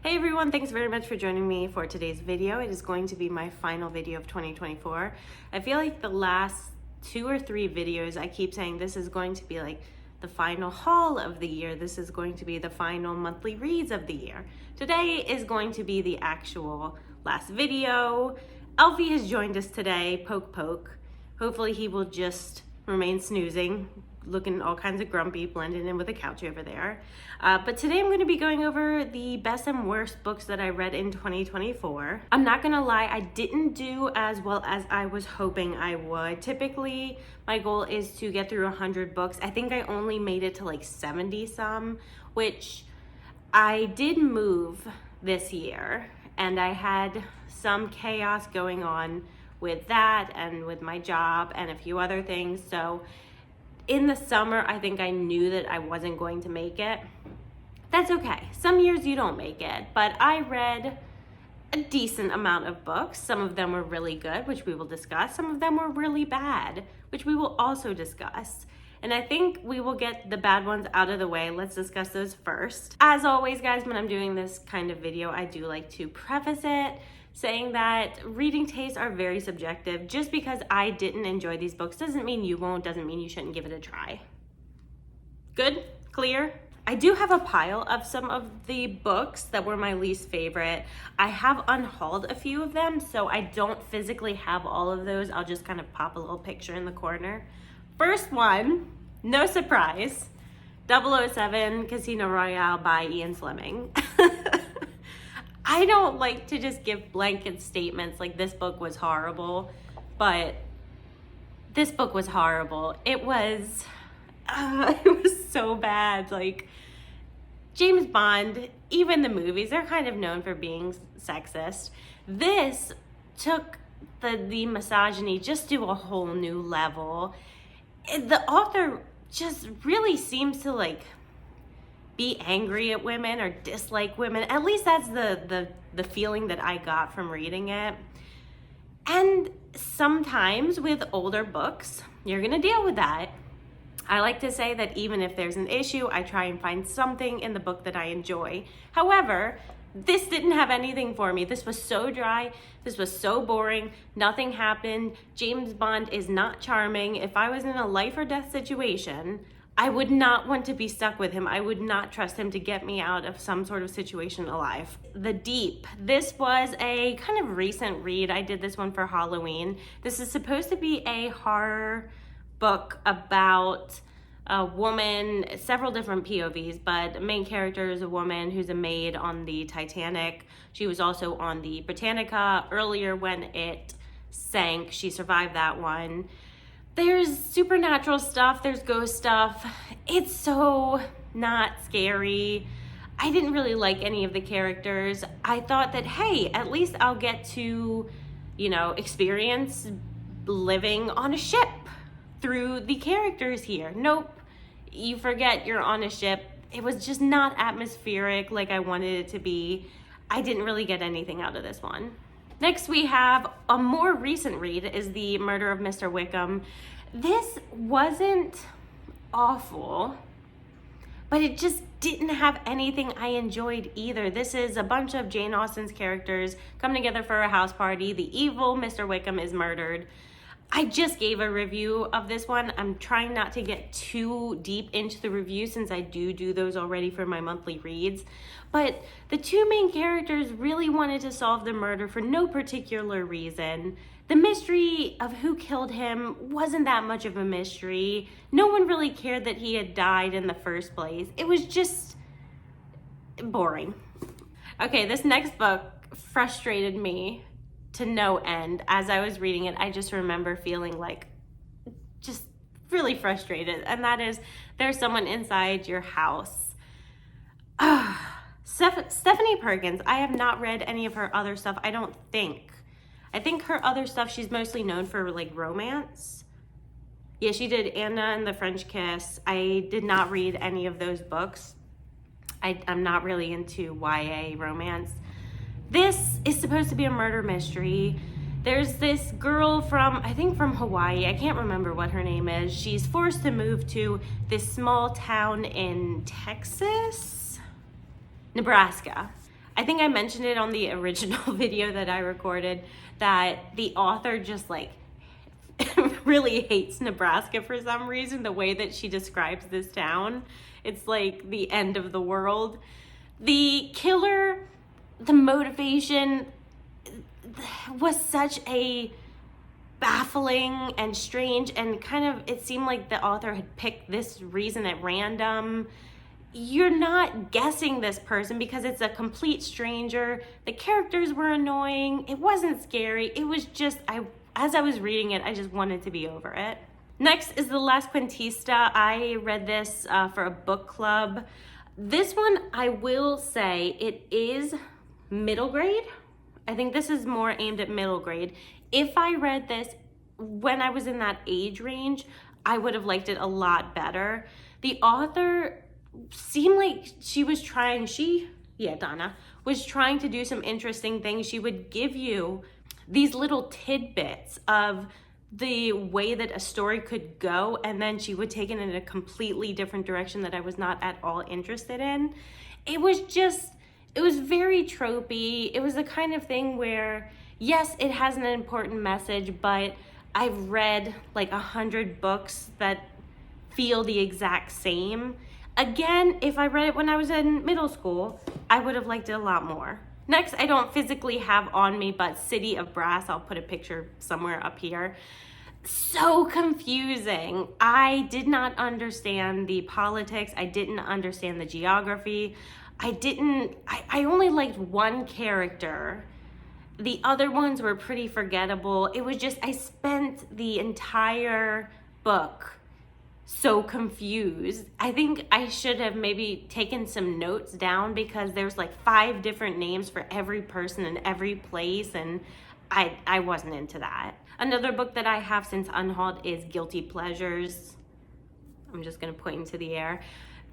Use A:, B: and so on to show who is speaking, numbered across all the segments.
A: Hey everyone, thanks very much for joining me for today's video. It is going to be my final video of 2024. I feel like the last 2 or 3 videos I keep saying this is going to be like the final haul of the year. This is going to be the final monthly reads of the year. Today is going to be the actual last video. Elfie has joined us today, poke poke. Hopefully he will just remain snoozing, looking all kinds of grumpy, blending in with the couch over there. But today I'm going to be going over the best and worst books that I read in 2024. I'm not going to lie, I didn't do as well as I was hoping I would. Typically, my goal is to get through 100 books. I think I only made it to like 70 some, which I did move this year, and I had some chaos going on with that and with my job and a few other things. So in the summer, I think I knew that I wasn't going to make it. That's okay. Some years you don't make it, but I read a decent amount of books. Some of them were really good, which we will discuss. Some of them were really bad, which we will also discuss. And I think we will get the bad ones out of the way. Let's discuss those first. As always, guys, when I'm doing this kind of video, I do like to preface it saying that reading tastes are very subjective. Just because I didn't enjoy these books doesn't mean you won't, doesn't mean you shouldn't give it a try. Good? Clear? I do have a pile of some of the books that were my least favorite. I have unhauled a few of them, so I don't physically have all of those. I'll just kind of pop a little picture in the corner. First one, no surprise, 007 Casino Royale by Ian Fleming. I don't like to just give blanket statements like this book was horrible, but this book was horrible. It was so bad. Like, James Bond, even the movies, they're kind of known for being sexist. This took the misogyny just to a whole new level. The author just really seems to like be angry at women or dislike women. At least that's the feeling that I got from reading it. And sometimes with older books, you're gonna deal with that. I like to say that even if there's an issue, I try and find something in the book that I enjoy. However, this didn't have anything for me. This was so dry. This was so boring. Nothing happened. James Bond is not charming. If I was in a life or death situation, I would not want to be stuck with him. I would not trust him to get me out of some sort of situation alive. The Deep. This was a kind of recent read. I did this one for Halloween. This is supposed to be a horror book about a woman, several different POVs, but the main character is a woman who's a maid on the Titanic. She was also on the Britannica earlier when it sank. She survived that one. There's supernatural stuff, there's ghost stuff. It's so not scary. I didn't really like any of the characters. I thought that, hey, at least I'll get to, experience living on a ship through the characters here. Nope, you forget you're on a ship. It was just not atmospheric like I wanted it to be. I didn't really get anything out of this one. Next, we have a more recent read, is The Murder of Mr. Wickham. This wasn't awful, but it just didn't have anything I enjoyed either. This is a bunch of Jane Austen's characters come together for a house party. The evil Mr. Wickham is murdered. I just gave a review of this one. I'm trying not to get too deep into the review since I do those already for my monthly reads. But the two main characters really wanted to solve the murder for no particular reason. The mystery of who killed him wasn't that much of a mystery. No one really cared that he had died in the first place. It was just boring. Okay, this next book frustrated me to no end. As I was reading it, I just remember feeling like just really frustrated, and that is There's Someone Inside Your House. Stephanie Perkins, I have not read any of her other stuff, I don't think. I think her other stuff, she's mostly known for like romance. Yeah, she did Anna and the French Kiss. I did not read any of those books. I'm not really into YA romance. This is supposed to be a murder mystery. There's this girl from Hawaii. I can't remember what her name is. She's forced to move to this small town in Nebraska. I think I mentioned it on the original video that I recorded, that the author just like really hates Nebraska for some reason, the way that she describes this town. It's like the end of the world. The killer, the motivation was such a baffling and strange, and kind of, it seemed like the author had picked this reason at random. You're not guessing this person because it's a complete stranger. The characters were annoying. It wasn't scary. It was just, as I was reading it, I just wanted to be over it. Next is The Last Cuentista. I read this for a book club. This one, I will say, it is middle grade. I think this is more aimed at middle grade. If I read this when I was in that age range, I would have liked it a lot better. The author seemed like she was trying, Donna, was trying to do some interesting things. She would give you these little tidbits of the way that a story could go, and then she would take it in a completely different direction that I was not at all interested in. It was very tropey. It was the kind of thing where, yes, it has an important message, but I've read like 100 books that feel the exact same. Again, if I read it when I was in middle school, I would have liked it a lot more. Next, I don't physically have on me, but City of Brass. I'll put a picture somewhere up here. So confusing. I did not understand the politics. I didn't understand the geography. I only liked one character. The other ones were pretty forgettable. It was just, I spent the entire book so confused. I think I should have maybe taken some notes down, because there's like 5 different names for every person in every place, and I wasn't into that. Another book that I have since Unhauled is Guilty Pleasures. I'm just gonna point into the air.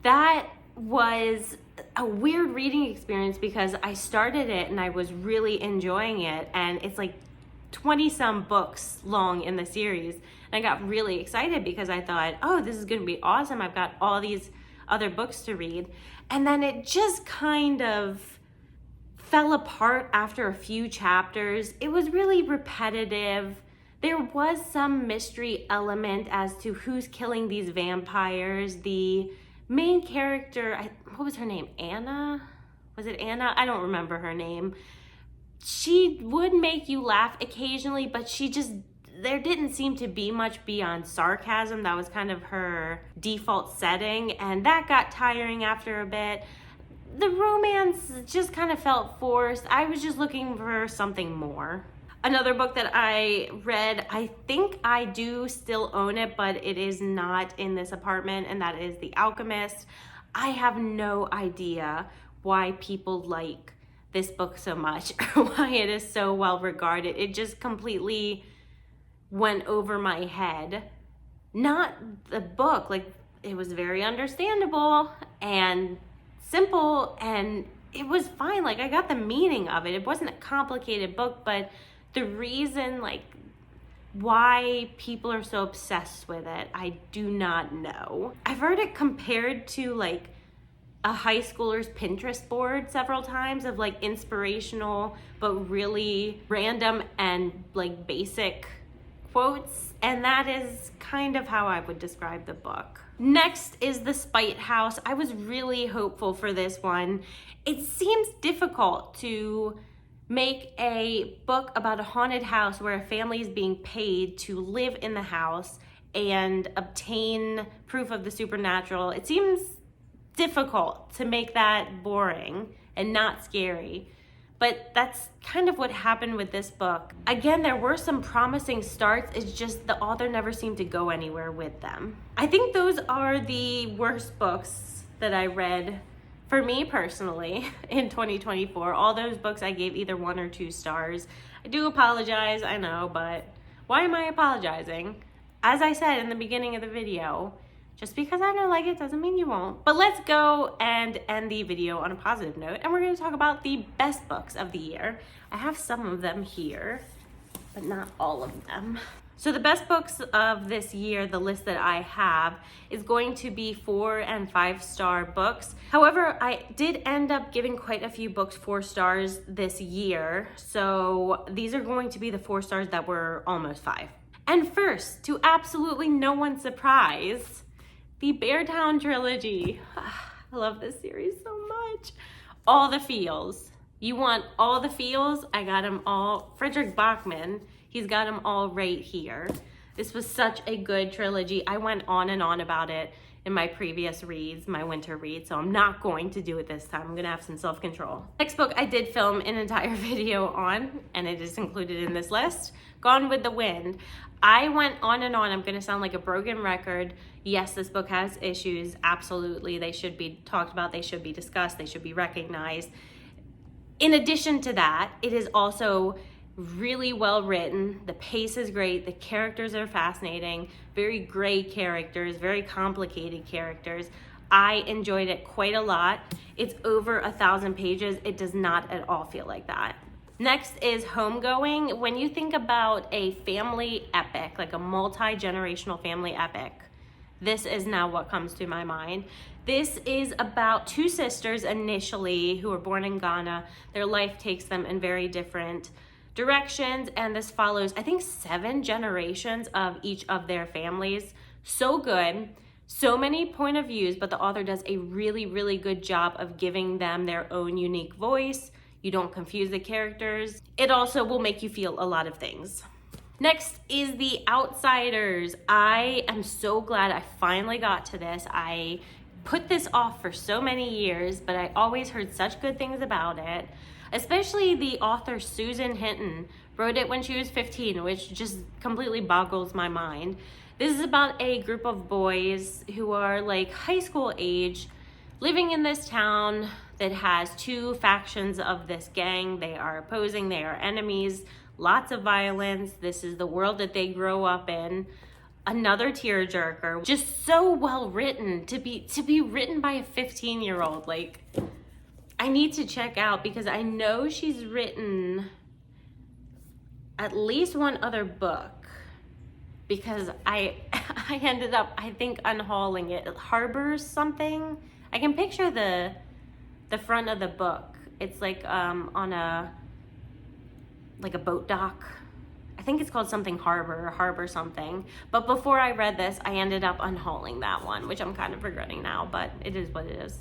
A: That was a weird reading experience because I started it and I was really enjoying it, and it's like 20 some books long in the series. And I got really excited because I thought, oh, this is gonna be awesome. I've got all these other books to read. And then it just kind of fell apart after a few chapters. It was really repetitive. There was some mystery element as to who's killing these vampires. The main character, what was her name? Anna? Was it Anna? I don't remember her name. She would make you laugh occasionally, but there didn't seem to be much beyond sarcasm. That was kind of her default setting, and that got tiring after a bit. The romance just kind of felt forced. I was just looking for something more. Another book that I read, I think I do still own it, but it is not in this apartment, and that is The Alchemist. I have no idea why people like this book so much, or why it is so well regarded. It just completely went over my head. Not the book, like, it was very understandable and simple, and it was fine. Like, I got the meaning of it. It wasn't a complicated book, but the reason, like, why people are so obsessed with it, I do not know. I've heard it compared to like a high schooler's Pinterest board several times, of like inspirational but really random and like basic quotes, and that is kind of how I would describe the book. Next is The Spite House. I was really hopeful for this one. It seems difficult to make a book about a haunted house where a family is being paid to live in the house and obtain proof of the supernatural. It seems difficult to make that boring and not scary. But that's kind of what happened with this book. Again, there were some promising starts. It's just the author never seemed to go anywhere with them. I think those are the worst books that I read for me personally in 2024. All those books I gave either 1 or 2 stars. I do apologize, I know, but why am I apologizing? As I said in the beginning of the video, just because I don't like it doesn't mean you won't. But let's go and end the video on a positive note, and we're going to talk about the best books of the year. I have some of them here, but not all of them. So the best books of this year, the list that I have, is going to be 4 and 5-star books. However, I did end up giving quite a few books 4 stars this year. So these are going to be the 4 stars that were almost 5. And first, to absolutely no one's surprise, the Beartown trilogy. I love this series so much. All the feels. You want all the feels? I got them all. Fredrik Backman. He's got them all right here. This was such a good trilogy. I went on and on about it in my previous reads, my winter read, so I'm not going to do it this time. I'm gonna have some self-control. Next book I did film an entire video on, and it is included in this list, Gone with the Wind. I went on and on. I'm gonna sound like a broken record. Yes, this book has issues, absolutely. They should be talked about, they should be discussed, they should be recognized. In addition to that, it is also really well written. The pace is great. The characters are fascinating. Very gray characters, very complicated characters. I enjoyed it quite a lot. It's over 1,000 pages. It does not at all feel like that. Next is Homegoing. When you think about a family epic, like a multi-generational family epic, this is now what comes to my mind. This is about 2 sisters initially who were born in Ghana. Their life takes them in very different directions, and this follows, I think, 7 generations of each of their families. So good. So many point of views, but the author does a really, really good job of giving them their own unique voice. You don't confuse the characters. It also will make you feel a lot of things. Next is The Outsiders. I am so glad I finally got to this. I put this off for so many years, but I always heard such good things about it. Especially the author Susan Hinton wrote it when she was 15, which just completely boggles my mind. This is about a group of boys who are like high school age, living in this town that has 2 factions of this gang. They are opposing, they are enemies, lots of violence. This is the world that they grow up in. Another tearjerker, just so well written to be written by a 15-year-old. Like, I need to check out, because I know she's written at least one other book, because I ended up, I think, unhauling it. Harbors something. I can picture the front of the book. It's like on a boat dock. I think it's called something Harbor or Harbor something. But before I read this, I ended up unhauling that one, which I'm kind of regretting now, but it is what it is.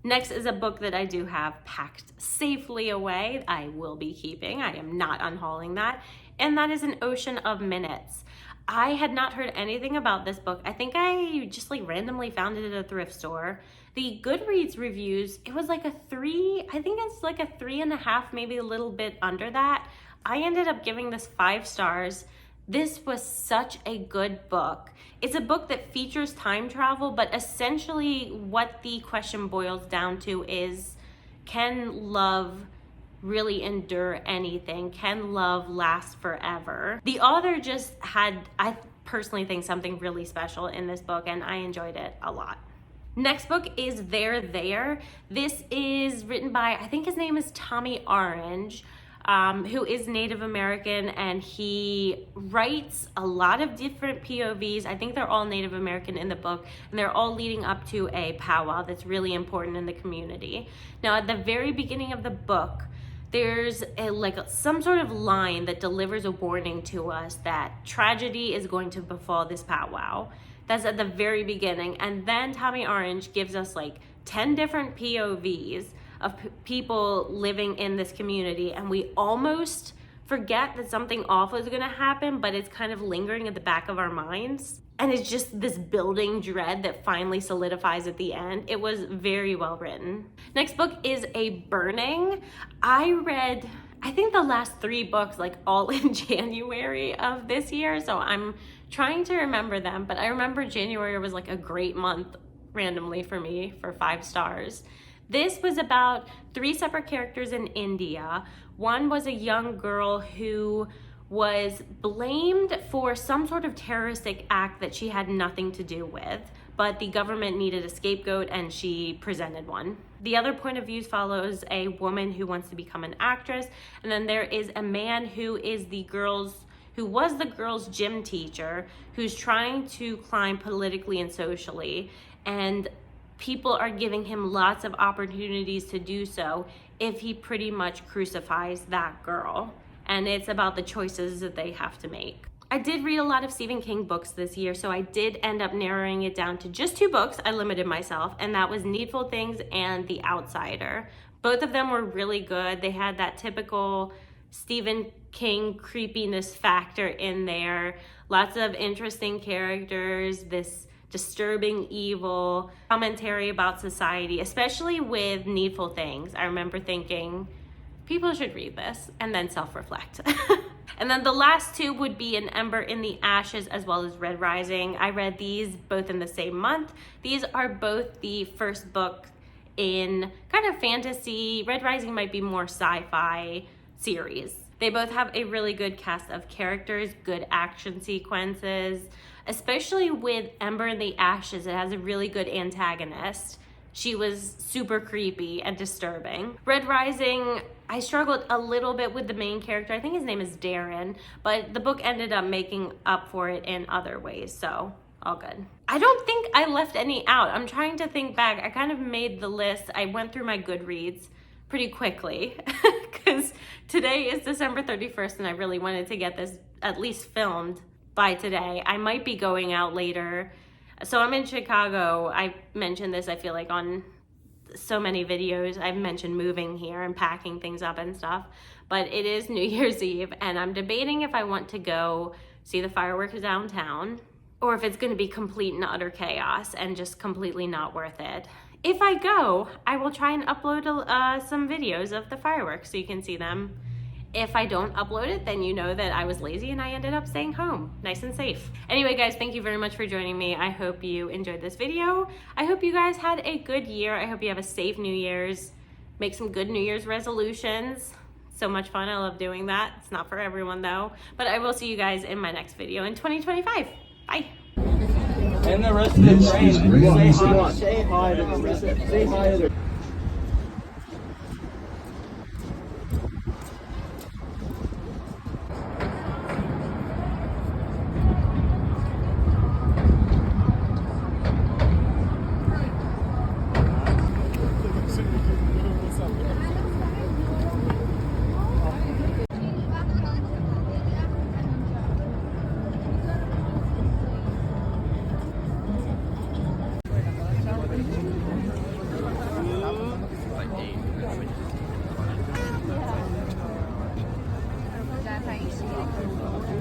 A: Next is a book that I do have packed safely away. I will be keeping. I am not unhauling that. And that is An Ocean of Minutes. I had not heard anything about this book. I think I just like randomly found it at a thrift store. The Goodreads reviews, it was like a 3, I think it's like a 3.5, maybe a little bit under that. I ended up giving this 5 stars. This was such a good book. It's a book that features time travel, but essentially what the question boils down to is, can love really endure anything? Can love last forever? The author just had, I personally think, something really special in this book, and I enjoyed it a lot. Next book is There There. This is written by, I think his name is Tommy Orange, who is Native American, and he writes a lot of different POVs. I think they're all Native American in the book, and they're all leading up to a powwow that's really important in the community. Now, at the very beginning of the book, there's some sort of line that delivers a warning to us that tragedy is going to befall this powwow. That's at the very beginning. And then Tommy Orange gives us like 10 different POVs of people living in this community, and we almost forget that something awful is gonna happen, but it's kind of lingering at the back of our minds. And it's just this building dread that finally solidifies at the end. It was very well written. Next book is A Burning. I read, I think, the last 3 books like all in January of this year, so I'm trying to remember them, but I remember January was like a great month randomly for me for 5 stars. This was about 3 separate characters in India. One was a young girl who was blamed for some sort of terroristic act that she had nothing to do with, but the government needed a scapegoat and she presented one. The other point of view follows a woman who wants to become an actress, and then there is a man who is the girl's who was the girls' gym teacher, who's trying to climb politically and socially, and people are giving him lots of opportunities to do so if he pretty much crucifies that girl. And it's about the choices that they have to make. I did read a lot of Stephen King books this year, so I did end up narrowing it down to just 2 books. I limited myself, and that was Needful Things and The Outsider. Both of them were really good. They had that typical Stephen King creepiness factor in there. Lots of interesting characters, this disturbing evil, commentary about society, especially with Needful Things. I remember thinking, people should read this and then self-reflect. And then the last 2 would be An Ember in the Ashes as well as Red Rising. I read these both in the same month. These are both the first book in kind of fantasy. Red Rising might be more sci-fi series. They both have a really good cast of characters, good action sequences, especially with Ember in the Ashes. It has a really good antagonist. She was super creepy and disturbing. Red Rising, I struggled a little bit with the main character. I think his name is Darren, but the book ended up making up for it in other ways, so all good. I don't think I left any out. I'm trying to think back. I kind of made the list. I went through my Goodreads pretty quickly because today is December 31st and I really wanted to get this at least filmed by today. I might be going out later. So I'm in Chicago. I mentioned this, I feel like, on so many videos. I've mentioned moving here and packing things up and stuff, but it is New Year's Eve and I'm debating if I want to go see the fireworks downtown or if it's going to be complete and utter chaos and just completely not worth it. If I go, I will try and upload some videos of the fireworks so you can see them. If I don't upload it, then you know that I was lazy and I ended up staying home, nice and safe. Anyway, guys, thank you very much for joining me. I hope you enjoyed this video. I hope you guys had a good year. I hope you have a safe New Year's. Make some good New Year's resolutions. So much fun, I love doing that. It's not for everyone though. But I will see you guys in my next video in 2025. Bye.
B: And the rest of the train, say hi to the rest. Say hi to the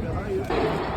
C: How are you?